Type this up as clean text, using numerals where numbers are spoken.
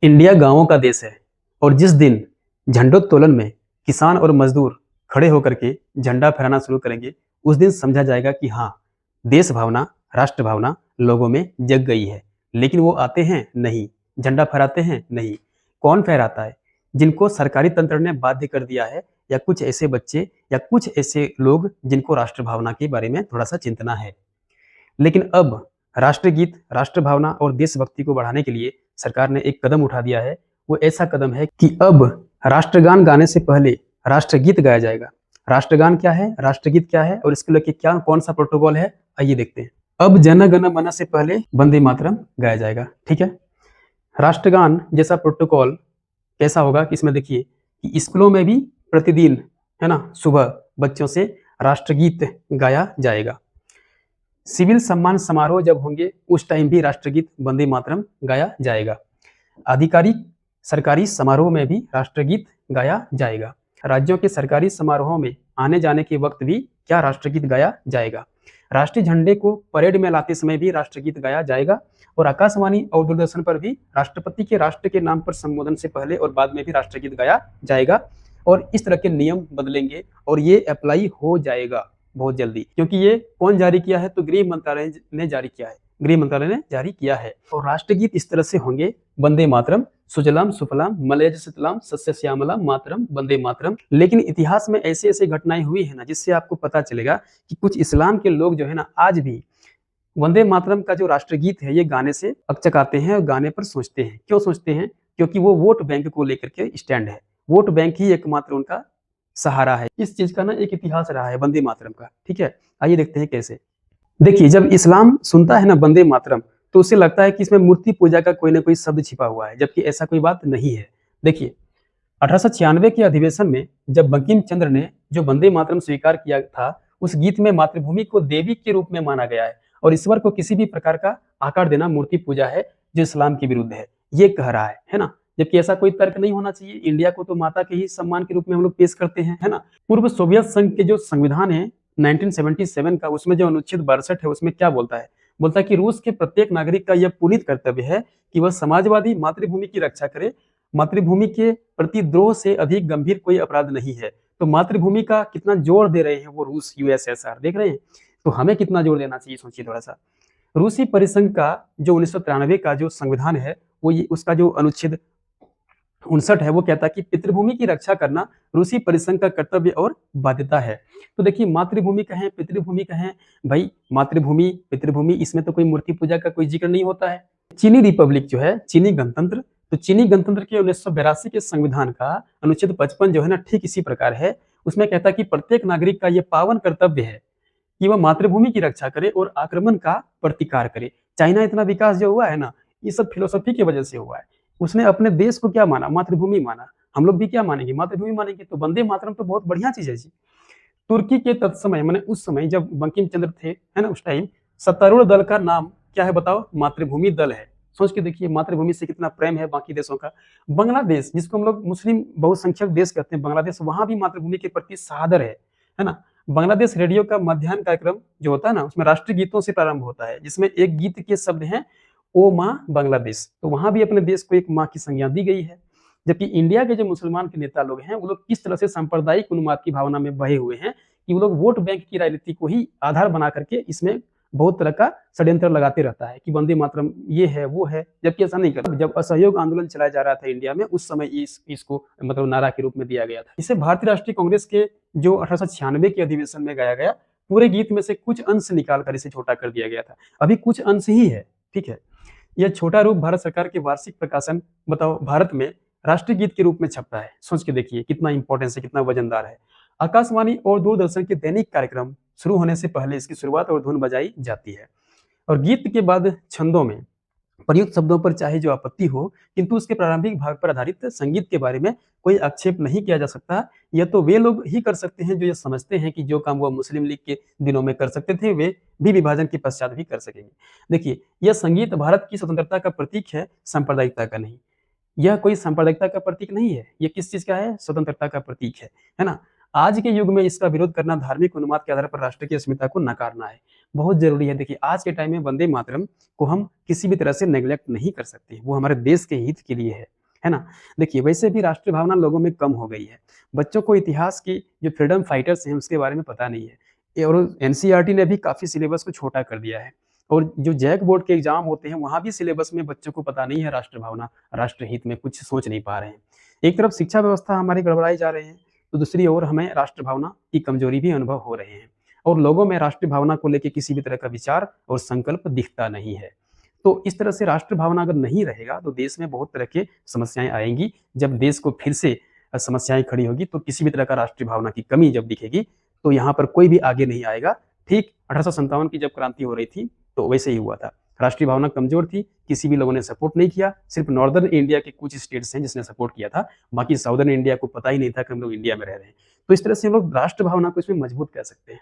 India गांवों का देश है और जिस दिन झंडोत्तोलन में किसान और मजदूर खड़े होकर के झंडा फहराना शुरू करेंगे, उस दिन समझा जाएगा कि हाँ, देश भावना, राष्ट्र भावना लोगों में जग गई है। लेकिन वो आते हैं नहीं, झंडा फहराते हैं नहीं। कौन फहराता है? जिनको सरकारी तंत्र ने बाध्य कर दिया है, या कुछ ऐसे बच्चे या कुछ ऐसे लोग जिनको राष्ट्र भावना के बारे में थोड़ा सा चिंतना है। लेकिन अब राष्ट्रगीत, राष्ट्र भावना और देशभक्ति को बढ़ाने के लिए सरकार ने एक कदम उठा दिया है। वो ऐसा कदम है कि अब राष्ट्रगान गाने से पहले राष्ट्रगीत गाया जाएगा। राष्ट्रगान क्या है, राष्ट्रगीत क्या है और इसके लिए क्या कौन सा प्रोटोकॉल है, आइए देखते हैं। अब जन गण मन से पहले वंदे मातरम गाया जाएगा। ठीक है। राष्ट्रगान जैसा प्रोटोकॉल कैसा होगा कि इसमें देखिए कि स्कूलों में भी प्रतिदिन, है ना, सुबह बच्चों से राष्ट्रगीत गाया जाएगा। सिविल सम्मान समारोह जब होंगे उस टाइम भी राष्ट्रगीत वंदे मातरम गाया जाएगा। आधिकारिक सरकारी समारोह में भी राष्ट्रगीत गाया जाएगा। राज्यों के सरकारी समारोहों में आने जाने के वक्त भी क्या राष्ट्रगीत गाया जाएगा। राष्ट्रीय झंडे को परेड में लाते समय भी राष्ट्रगीत गाया जाएगा। और आकाशवाणी और दूरदर्शन पर भी राष्ट्रपति के राष्ट्र के नाम पर संबोधन से पहले और बाद में भी राष्ट्रगीत गाया जाएगा। और इस तरह के नियम बदलेंगे और ये अप्लाई हो जाएगा बहुत जल्दी, क्योंकि ये कौन जारी किया है? तो गृह मंत्रालय ने जारी किया है। गृह मंत्रालय ने जारी किया है। और राष्ट्रगीत इस तरह से होंगे, वंदे मातरम सुजलाम सुफलाम मलयज शीतलाम सस्य श्यामलाम मातरम वंदे मातरम। लेकिन इतिहास में ऐसे ऐसे घटनाएं हुई है ना, जिससे आपको पता चलेगा कि कुछ इस्लाम के लोग जो है ना, आज भी वंदे मातरम का जो राष्ट्रगीत है ये गाने से अकचकाते हैं और गाने पर सोचते हैं। क्यों सोचते हैं? क्योंकि वो वोट बैंक को लेकर के स्टैंड है। वोट बैंक ही एकमात्र उनका सहारा है। इस चीज का ना एक इतिहास रहा है वंदे मातरम का। ठीक है, आइए देखते हैं कैसे। देखिए, जब इस्लाम सुनता है ना वंदे मातरम, तो उसे लगता है कि इसमें मूर्ति पूजा का कोई ना कोई शब्द छिपा हुआ है, जबकि ऐसा कोई बात नहीं है। देखिए, 1896 के अधिवेशन में जब बंकिम चंद्र ने जो वंदे मातरम स्वीकार किया था, उस गीत में मातृभूमि को देवी के रूप में माना गया है और ईश्वर को किसी भी प्रकार का आकार देना मूर्ति पूजा है, जो इस्लाम के विरुद्ध है, ये कह रहा है ना। जबकि ऐसा कोई तर्क नहीं होना चाहिए। इंडिया को तो माता के ही सम्मान के रूप में हम लोग पेश करते हैं, है ना। पूर्व सोवियत संघ के जो संविधान है 1977 का, उसमें जो अनुच्छेद 62 है, उसमें क्या बोलता है? बोलता है कि रूस के प्रत्येक नागरिक का यह पुनीत कर्तव्य है कि वह समाजवादी मातृभूमि की रक्षा करे। मातृभूमि के प्रति द्रोह से अधिक गंभीर कोई अपराध नहीं है। तो मातृभूमि का कितना जोर दे रहे हैं वो रूस, यूएसएसआर, देख रहे हैं। तो हमें कितना जोर देना चाहिए, सोचिए थोड़ा सा। रूसी परिसंघ का जो 1993 का जो संविधान है, वो उसका जो अनुच्छेद 59 है, वो कहता है कि पितृभूमि की रक्षा करना रूसी परिसंघ का कर्तव्य और बाध्यता है। तो देखिए, मातृभूमि कहें पितृभूमि कहें, भाई मातृभूमि पितृभूमि, इसमें तो कोई मूर्ति पूजा का कोई जिक्र नहीं होता है। चीनी रिपब्लिक जो है, चीनी गणतंत्र, तो चीनी गणतंत्र के 1982 के संविधान का अनुच्छेद 55 जो है ना, ठीक इसी प्रकार है। उसमें कहता है कि प्रत्येक नागरिक का यह पावन कर्तव्य है कि वह मातृभूमि की रक्षा करे और आक्रमण का प्रतिकार करे। चाइना इतना विकास जो हुआ है ना, ये सब फिलोसफी की वजह से हुआ है। उसने अपने देश को क्या माना? मातृभूमि माना। हम लोग भी क्या मानेंगे? मातृभूमि मानेंगे। तो वंदे मातरम तो बहुत बढ़िया चीज है जी। तुर्की के तत्समय, मैंने उस समय जब बंकिम चंद्र थे, है ना, उस टाइम सत्तारूढ़ दल का नाम क्या है बताओ? मातृभूमि दल है। सोच के देखिए, मातृभूमि से कितना प्रेम है बाकी देशों का। बांग्लादेश, जिसको हम लोग मुस्लिम बहुसंख्यक देश कहते हैं, बांग्लादेश, वहां भी मातृभूमि के प्रति सादर है ना। बांग्लादेश रेडियो का मध्याह्न कार्यक्रम जो होता है ना, उसमें राष्ट्रीय गीतों से प्रारंभ होता है, जिसमें एक गीत के शब्द हैं ओ माँ बांग्लादेश। तो वहां भी अपने देश को एक माँ की संज्ञा दी गई है। जबकि इंडिया के जो मुसलमान के नेता लोग हैं, वो लोग किस तरह से सांप्रदायिक उन्माद की भावना में बहे हुए हैं कि वो लोग वोट बैंक की राजनीति को ही आधार बना करके इसमें बहुत तरह का षड्यंत्र लगाते रहता है कि वंदे मातरम ये है वो है, जबकि ऐसा नहीं करता। जब असहयोग आंदोलन चलाया जा रहा था इंडिया में, उस समय इसको मतलब नारा के रूप में दिया गया था। इसे भारतीय राष्ट्रीय कांग्रेस के जो 1896 के अधिवेशन में गाया गया, पूरे गीत में से कुछ अंश निकाल कर इसे छोटा कर दिया गया था। अभी कुछ अंश ही है। ठीक है, यह छोटा रूप भारत सरकार के वार्षिक प्रकाशन, बताओ, भारत में राष्ट्रीय गीत के रूप में छपता है। सोच के देखिए कितना इंपॉर्टेंस है, कितना वजनदार है। आकाशवाणी और दूरदर्शन के दैनिक कार्यक्रम शुरू होने से पहले इसकी शुरुआत और धुन बजाई जाती है। और गीत के बाद छंदों में प्रयुक्त शब्दों पर चाहे जो आपत्ति हो, किंतु उसके प्रारंभिक भाग पर आधारित संगीत के बारे में कोई आक्षेप नहीं किया जा सकता। यह तो वे लोग ही कर सकते हैं जो ये समझते हैं कि जो काम वह मुस्लिम लीग के दिनों में कर सकते थे, वे भी विभाजन के पश्चात भी कर सकेंगे। देखिए, यह संगीत भारत की स्वतंत्रता का प्रतीक है, सांप्रदायिकता का नहीं। यह कोई सांप्रदायिकता का प्रतीक नहीं है। यह किस चीज का है? स्वतंत्रता का प्रतीक है ना। आज के युग में इसका विरोध करना धार्मिक उन्माद के आधार पर राष्ट्र की अस्मिता को नकारना है। बहुत ज़रूरी है। देखिए, आज के टाइम में वंदे मातरम को हम किसी भी तरह से नेग्लेक्ट नहीं कर सकते। वो हमारे देश के हित के लिए है ना? देखिए, वैसे भी राष्ट्रीय भावना लोगों में कम हो गई है। बच्चों को इतिहास की जो फ्रीडम फाइटर्स हैं, उसके बारे में पता नहीं है। और एनसीईआरटी ने भी काफ़ी सिलेबस को छोटा कर दिया है। और जो जैक बोर्ड के एग्ज़ाम होते हैं, वहाँ भी सिलेबस में बच्चों को पता नहीं है राष्ट्र भावना, राष्ट्र हित में कुछ सोच नहीं पा रहे हैं। एक तरफ शिक्षा व्यवस्था हमारी गड़बड़ाई जा रही है, तो दूसरी ओर हमें राष्ट्र भावना की कमजोरी भी अनुभव हो रहे हैं और लोगों में राष्ट्रीय भावना को लेकर किसी भी तरह का विचार और संकल्प दिखता नहीं है। तो इस तरह से राष्ट्र भावना अगर नहीं रहेगा तो देश में बहुत तरह की समस्याएं आएंगी। जब देश को फिर से समस्याएं खड़ी होगी तो किसी भी तरह का राष्ट्रीय भावना की कमी जब दिखेगी तो यहाँ पर कोई भी आगे नहीं आएगा। ठीक 1857 की जब क्रांति हो रही थी तो वैसे ही हुआ था। राष्ट्रीय भावना कमजोर थी, किसी भी लोगों ने सपोर्ट नहीं किया। सिर्फ नॉर्दर्न इंडिया के कुछ स्टेट्स हैं जिसने सपोर्ट किया था, बाकी साउदर्न इंडिया को पता ही नहीं था कि हम लोग इंडिया में रह रहे हैं। तो इस तरह से हम लोग राष्ट्र भावना को इसमें मजबूत कर सकते हैं।